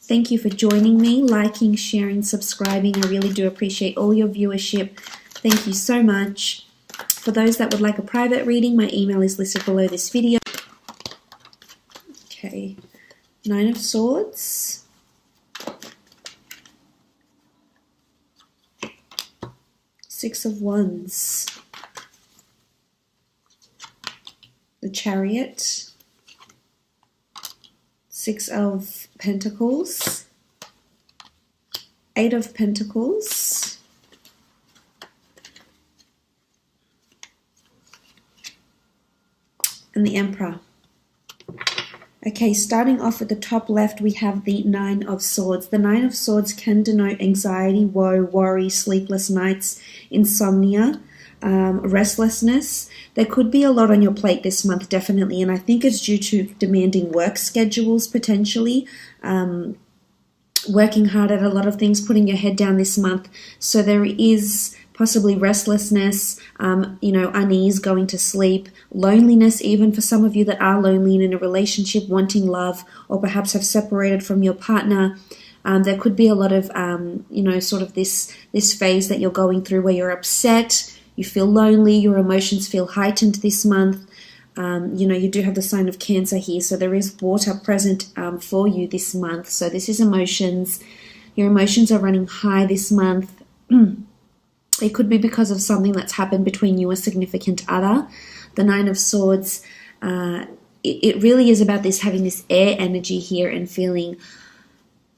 Thank you for joining me, liking, sharing, subscribing. I really do appreciate all your viewership. Thank you so much. For those that would like a private reading, my email is listed below this video. Okay, 9 of Swords. Six of Wands. The Chariot. 6 of Pentacles. 8 of Pentacles. And the Emperor. Okay, starting off at the top left, we have the 9 of Swords. The 9 of Swords can denote anxiety, woe, worry, sleepless nights, insomnia, restlessness. There could be a lot on your plate this month, definitely, and I think it's due to demanding work schedules, potentially, working hard at a lot of things, putting your head down this month. So there is possibly restlessness, unease, going to sleep, loneliness, even for some of you that are lonely and in a relationship, wanting love, or perhaps have separated from your partner. There could be a lot of, sort of this phase that you're going through where you're upset, you feel lonely, your emotions feel heightened this month. You do have the sign of Cancer here, so there is water present for you this month. So this is emotions. Your emotions are running high this month. It could be because of something that's happened between you and a significant other. The 9 of Swords, it really is about this, having this air energy here and feeling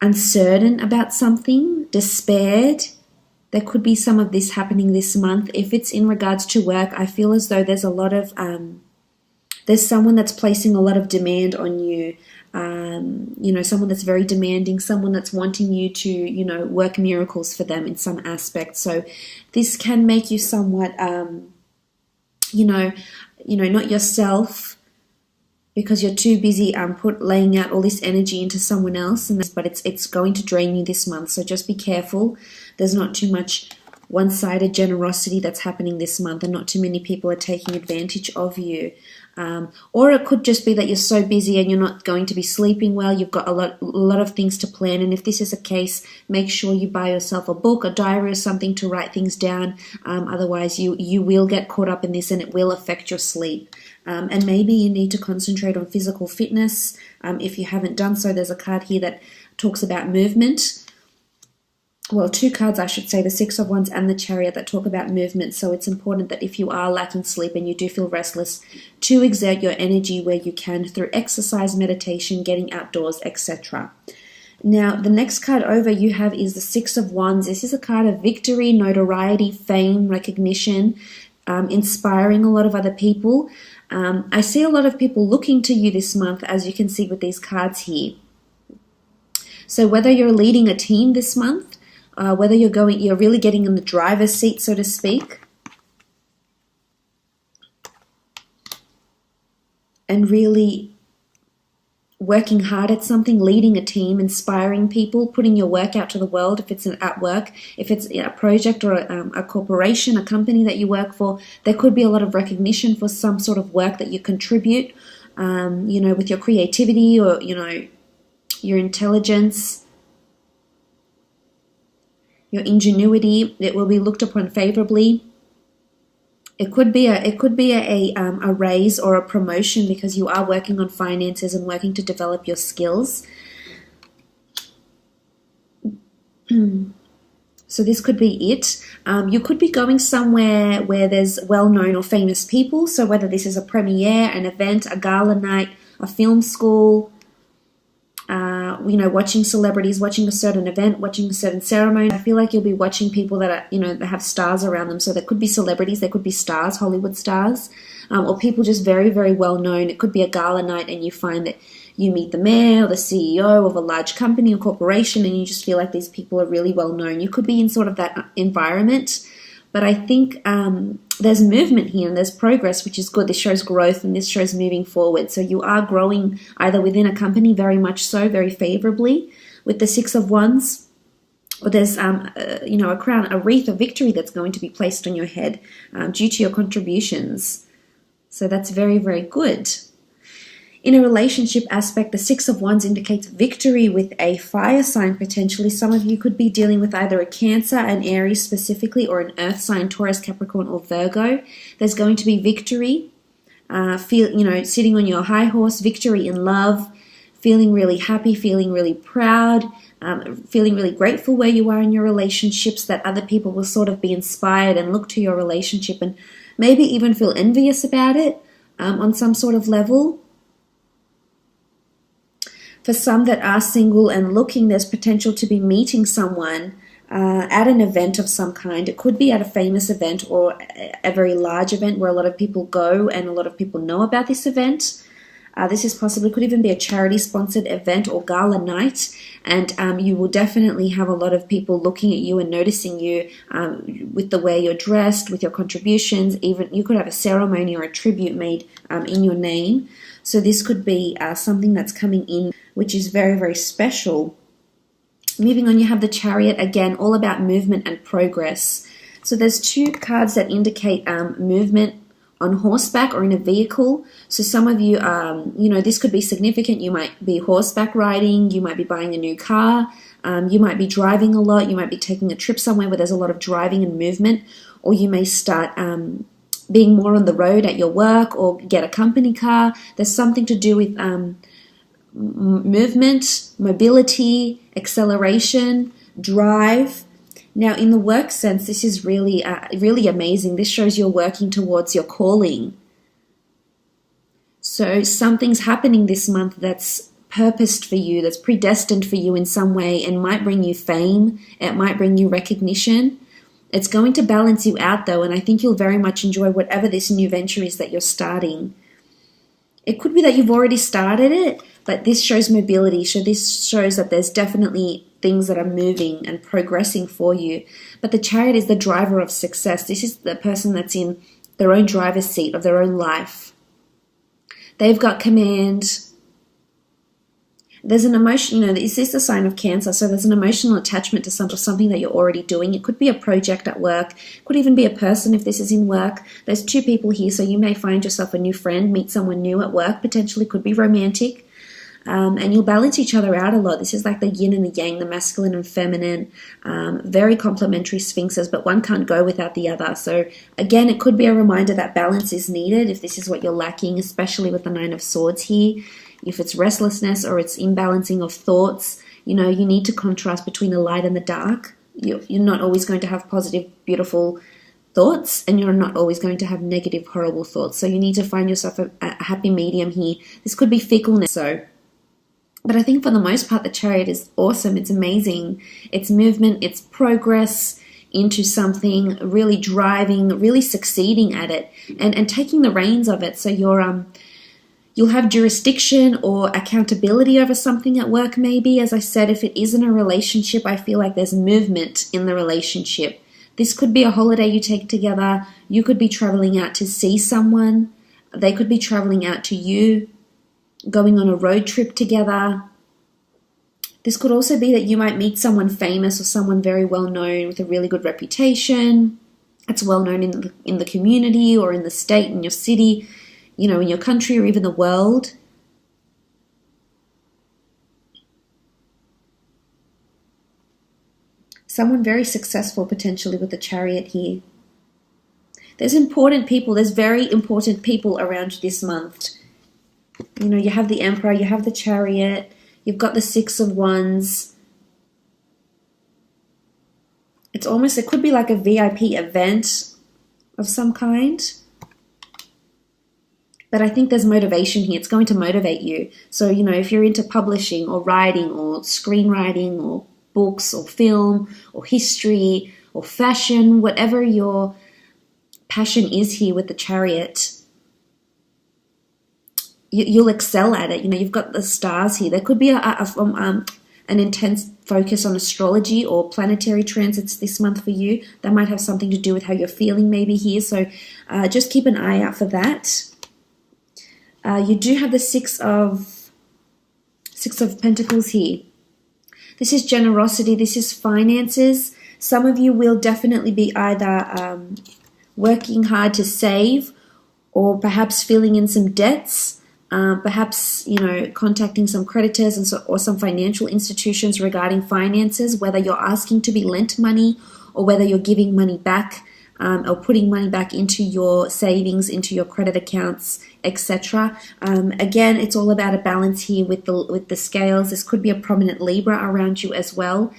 uncertain about something, despaired. There could be some of this happening this month. If it's in regards to work, I feel as though there's a lot of, there's someone that's placing a lot of demand on you. Someone that's very demanding, someone that's wanting you to, work miracles for them in some aspect. So this can make you somewhat, not yourself, because you're too busy laying out all this energy into someone else, but it's going to drain you this month. So just be careful. There's not too much one-sided generosity that's happening this month, and not too many people are taking advantage of you. Or it could just be that you're so busy and you're not going to be sleeping well. You've got a lot of things to plan, and if this is a case, make sure you buy yourself a book, a diary, or something to write things down. Otherwise, you will get caught up in this, and it will affect your sleep. And maybe you need to concentrate on physical fitness. If you haven't done so, there's a card here that talks about movement. Well, 2 cards, I should say, the 6 of Wands and the Chariot, that talk about movement. So it's important that if you are lacking sleep and you do feel restless, to exert your energy where you can through exercise, meditation, getting outdoors, etc. Now, the next card over you have is the 6 of Wands. This is a card of victory, notoriety, fame, recognition, inspiring a lot of other people. I see a lot of people looking to you this month, as you can see with these cards here. So whether you're leading a team this month, whether you're really getting in the driver's seat, so to speak, and really working hard at something, leading a team, inspiring people, putting your work out to the world. If it's at work, if it's a project or a corporation, a company that you work for, there could be a lot of recognition for some sort of work that you contribute, with your creativity or, your intelligence, your ingenuity. It will be looked upon favorably. It could be a raise or a promotion because you are working on finances and working to develop your skills. So this could be it. You could be going somewhere where there's well-known or famous people. So whether this is a premiere, an event, a gala night, a film school, watching celebrities, watching a certain event, watching a certain ceremony. I feel like you'll be watching people that are, that have stars around them. So there could be celebrities, there could be stars, Hollywood stars, or people just very, very well known. It could be a gala night and you find that you meet the mayor or the CEO of a large company or corporation and you just feel like these people are really well known. You could be in sort of that environment. But I think there's movement here and there's progress, which is good. This shows growth and this shows moving forward. So you are growing either within a company, very much so, very favorably, with the 6 of Wands, or there's a crown, a wreath of victory that's going to be placed on your head due to your contributions. So that's very, very good. In a relationship aspect, the Six of Wands indicates victory with a fire sign potentially. Some of you could be dealing with either a Cancer, an Aries specifically, or an earth sign, Taurus, Capricorn, or Virgo. There's going to be victory, sitting on your high horse, victory in love, feeling really happy, feeling really proud, feeling really grateful where you are in your relationships, that other people will sort of be inspired and look to your relationship and maybe even feel envious about it on some sort of level. For some that are single and looking, there's potential to be meeting someone at an event of some kind. It could be at a famous event or a very large event where a lot of people go and a lot of people know about this event. This is possibly, could even be a charity-sponsored event or gala night, and you will definitely have a lot of people looking at you and noticing you with the way you're dressed, with your contributions. Even you could have a ceremony or a tribute made in your name. So this could be something that's coming in, which is very, very special. Moving on, you have the Chariot, again, all about movement and progress. So there's two cards that indicate movement on horseback or in a vehicle. So some of you, this could be significant. You might be horseback riding, you might be buying a new car, you might be driving a lot, you might be taking a trip somewhere where there's a lot of driving and movement, or you may start being more on the road at your work or get a company car. There's something to do with movement, mobility, acceleration, drive. Now, in the work sense, this is really, really amazing. This shows you're working towards your calling. So something's happening this month that's purposed for you, that's predestined for you in some way, and might bring you fame. It might bring you recognition. It's going to balance you out, though, and I think you'll very much enjoy whatever this new venture is that you're starting. It could be that you've already started it, but this shows mobility. So this shows that there's definitely things that are moving and progressing for you. But the Chariot is the driver of success. This is the person that's in their own driver's seat of their own life. They've got command. There's an emotion, this is a sign of Cancer, so there's an emotional attachment to something that you're already doing. It could be a project at work, could even be a person if this is in work. There's two people here, so you may find yourself a new friend, meet someone new at work, potentially could be romantic, and you'll balance each other out a lot. This is like the yin and the yang, the masculine and feminine, very complementary sphinxes, but one can't go without the other. So again, it could be a reminder that balance is needed if this is what you're lacking, especially with the Nine of Swords here. If it's restlessness or it's imbalancing of thoughts, you need to contrast between the light and the dark. You're not always going to have positive, beautiful thoughts, and you're not always going to have negative, horrible thoughts. So you need to find yourself a happy medium here. This could be fickleness. But I think for the most part, the Chariot is awesome. It's amazing. It's movement, it's progress into something, really driving, really succeeding at it, and taking the reins of it. So you'll have jurisdiction or accountability over something at work maybe. As I said, if it isn't a relationship, I feel like there's movement in the relationship. This could be a holiday you take together. You could be traveling out to see someone. They could be traveling out to you, going on a road trip together. This could also be that you might meet someone famous or someone very well known with a really good reputation. It's well known in the community or in the state, in your city, in your country or even the world. Someone very successful potentially with the Chariot here. There's important people, there's very important people around you this month. You have the Emperor, you have the Chariot, you've got the Six of Wands. It could be like a VIP event of some kind. But I think there's motivation here. It's going to motivate you. So, if you're into publishing or writing or screenwriting or books or film or history or fashion, whatever your passion is here with the Chariot, you'll excel at it. You've got the stars here. There could be an intense focus on astrology or planetary transits this month for you. That might have something to do with how you're feeling maybe here. So just keep an eye out for that. You do have the Six of Pentacles here. This is generosity. This is finances. Some of you will definitely be either working hard to save or perhaps filling in some debts. Perhaps, contacting some creditors or some financial institutions regarding finances, whether you're asking to be lent money or whether you're giving money back, or putting money back into your savings, into your credit accounts, etc. Again, it's all about a balance here with the scales. This could be a prominent Libra around you as well,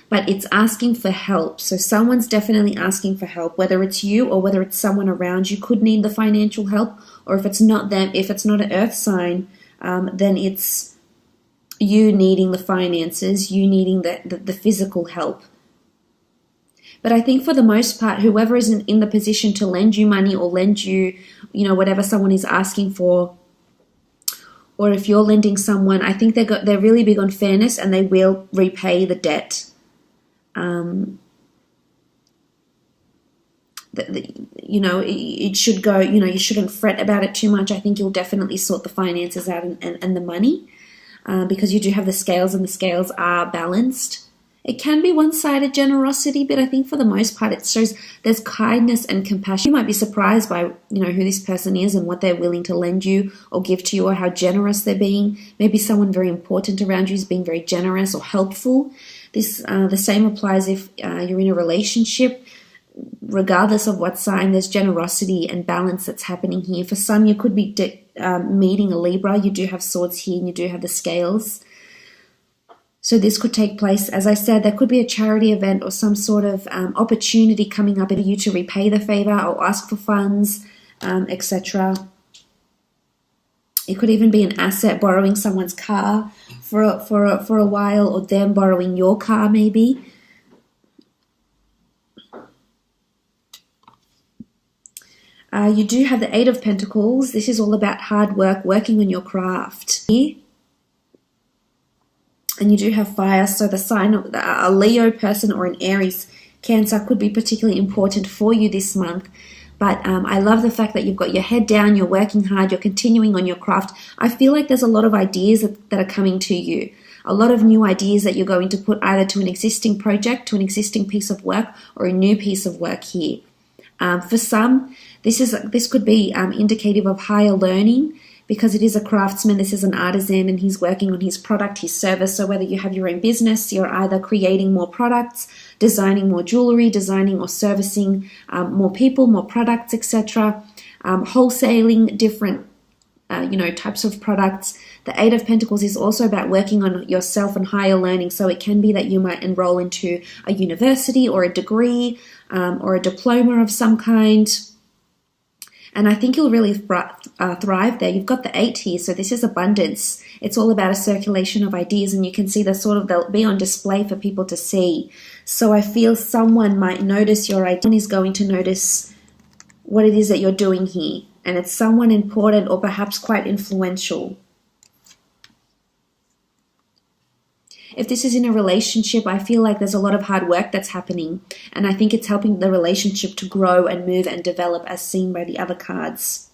but it's asking for help. So someone's definitely asking for help, whether it's you or whether it's someone around you could need the financial help, or if it's not them, if it's not an earth sign, then it's you needing the finances, you needing the physical help. But I think for the most part, whoever is in the position to lend you money or lend you, whatever someone is asking for, or if you're lending someone, I think they're really big on fairness and they will repay the debt. It should go, you shouldn't fret about it too much. I think you'll definitely sort the finances out and the money, because you do have the scales and the scales are balanced. It can be one-sided generosity, but I think for the most part it shows there's kindness and compassion. You might be surprised by, who this person is and what they're willing to lend you or give to you, or how generous they're being. Maybe someone very important around you is being very generous or helpful. The same applies if you're in a relationship. Regardless of what sign, there's generosity and balance that's happening here. For some, you could be meeting a Libra. You do have swords here and you do have the scales. So this could take place, as I said, there could be a charity event or some sort of opportunity coming up for you to repay the favor or ask for funds, etc. It could even be an asset, borrowing someone's car for a while, or them borrowing your car maybe. You do have the Eight of Pentacles. This is all about hard work, working on your craft. And you do have fire, so the sign of a Leo person or an Aries, Cancer could be particularly important for you this month. But I love the fact that you've got your head down, you're working hard, you're continuing on your craft. I feel like there's a lot of ideas that are coming to you. A lot of new ideas that you're going to put either to an existing project, to an existing piece of work, or a new piece of work here. For some, this could be indicative of higher learning, because it is a craftsman, this is an artisan, and he's working on his product, his service. So whether you have your own business, you're either creating more products, designing more jewelry, designing or servicing more people, more products, etc. Wholesaling different types of products. The Eight of Pentacles is also about working on yourself and higher learning. So it can be that you might enroll into a university or a degree or a diploma of some kind. And I think you'll really thrive there. You've got the 8 here, so this is abundance. It's all about a circulation of ideas, and you can see they'll be on display for people to see. So I feel someone might notice your idea, someone is going to notice what it is that you're doing here. And it's someone important or perhaps quite influential. If this is in a relationship, I feel like there's a lot of hard work that's happening, and I think it's helping the relationship to grow and move and develop, as seen by the other cards.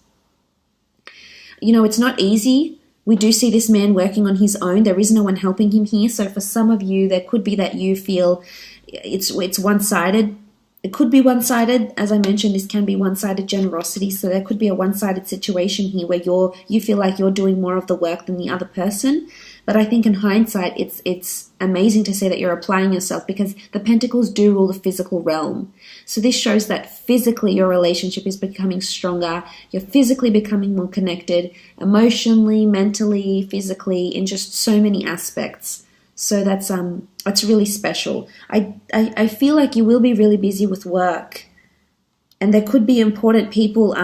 It's not easy. We do see this man working on his own. There is no one helping him here. So for some of you, there could be that you feel it's one-sided. It could be one-sided. As I mentioned, this can be one-sided generosity. So there could be a one-sided situation here where you feel like you're doing more of the work than the other person. But I think in hindsight, it's amazing to say that you're applying yourself, because the Pentacles do rule the physical realm. So this shows that physically your relationship is becoming stronger. You're physically becoming more connected, emotionally, mentally, physically, in just so many aspects. So that's really special. I feel like you will be really busy with work. And there could be important people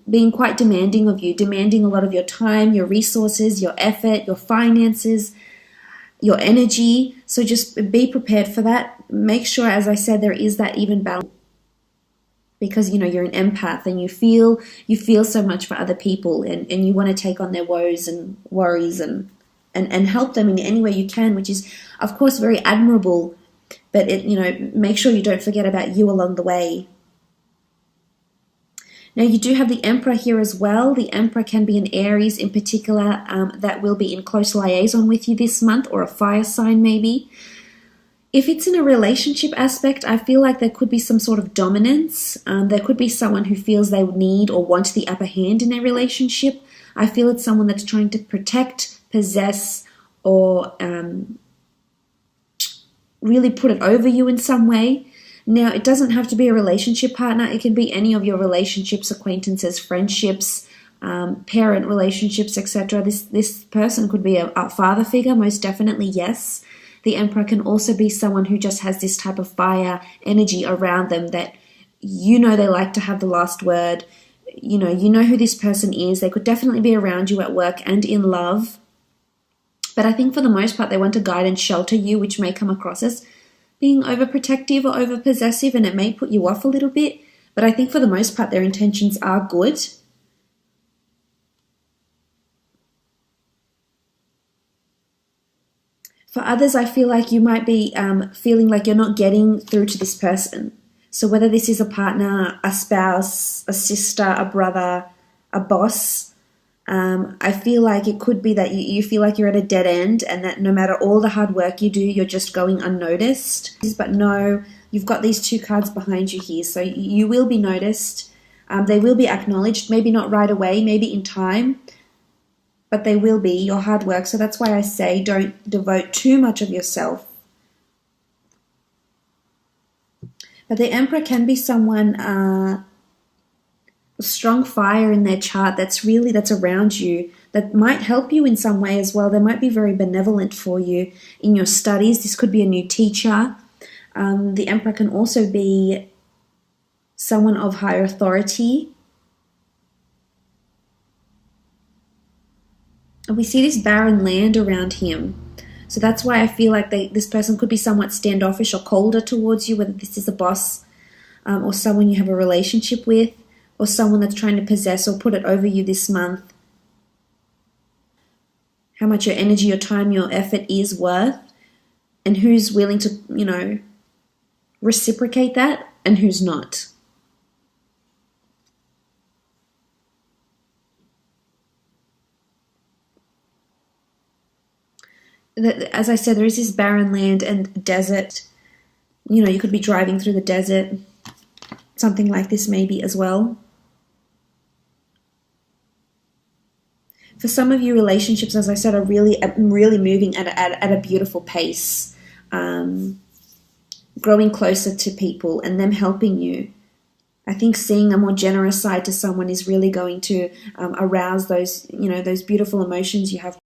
being quite demanding of you, demanding a lot of your time, your resources, your effort, your finances, your energy. So just be prepared for that. Make sure, as I said, there is that even balance, because you're an empath and you feel so much for other people, and you want to take on their woes and worries and help them in any way you can, which is of course very admirable. But make sure you don't forget about you along the way. Now, you do have the Emperor here as well. The Emperor can be an Aries in particular that will be in close liaison with you this month, or a fire sign maybe. If it's in a relationship aspect, I feel like there could be some sort of dominance. There could be someone who feels they need or want the upper hand in a relationship. I feel it's someone that's trying to protect, possess, or really put it over you in some way. Now, it doesn't have to be a relationship partner. It can be any of your relationships, acquaintances, friendships, parent relationships, etc. This person could be a father figure, most definitely, yes. The Emperor can also be someone who just has this type of fire energy around them that you know they like to have the last word. You know who this person is. They could definitely be around you at work and in love. But I think for the most part, they want to guide and shelter you, which may come across as being overprotective or overpossessive, and it may put you off a little bit. But I think for the most part, their intentions are good. For others, I feel like you might be feeling like you're not getting through to this person. So whether this is a partner, a spouse, a sister, a brother, a boss, I feel like it could be that you feel like you're at a dead end, and that no matter all the hard work you do, you're just going unnoticed. But no, you've got these two cards behind you here, so you will be noticed. They will be acknowledged, maybe not right away, maybe in time, but they will be, your hard work. So that's why I say don't devote too much of yourself. But the Emperor can be someone strong fire in their chart that's around you, that might help you in some way as well. They might be very benevolent for you in your studies. This could be a new teacher. The Emperor can also be someone of higher authority. And we see this barren land around him. So that's why I feel like this person could be somewhat standoffish or colder towards you, whether this is a boss or someone you have a relationship with, or someone that's trying to possess or put it over you this month. How much your energy, your time, your effort is worth, and who's willing to, reciprocate that and who's not. As I said, there is this barren land and desert. You could be driving through the desert. Something like this maybe as well. For some of you, relationships, as I said, are really moving at a beautiful pace. Growing closer to people and them helping you. I think seeing a more generous side to someone is really going to arouse those beautiful emotions you have.